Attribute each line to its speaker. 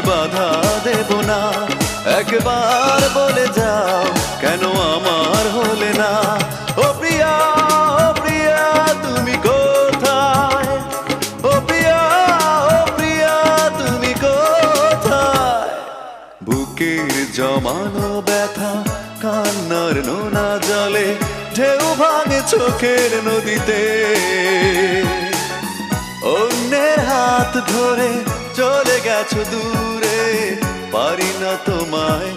Speaker 1: বাধা দেব না। একবার বলে যাও কেন আমার হলে না। ও প্রিয়া, ও প্রিয়া তুমি কোথায়? ও প্রিয়া, ও প্রিয়া তুমি কোথায়? বুকের জমানো ব্যথা কান্নার নোনা জলে ঢেউ ভাঙে চোখের নদীতে। অন্যের হাত ধরে চলে গেছো দূরে, পারি না তোমায়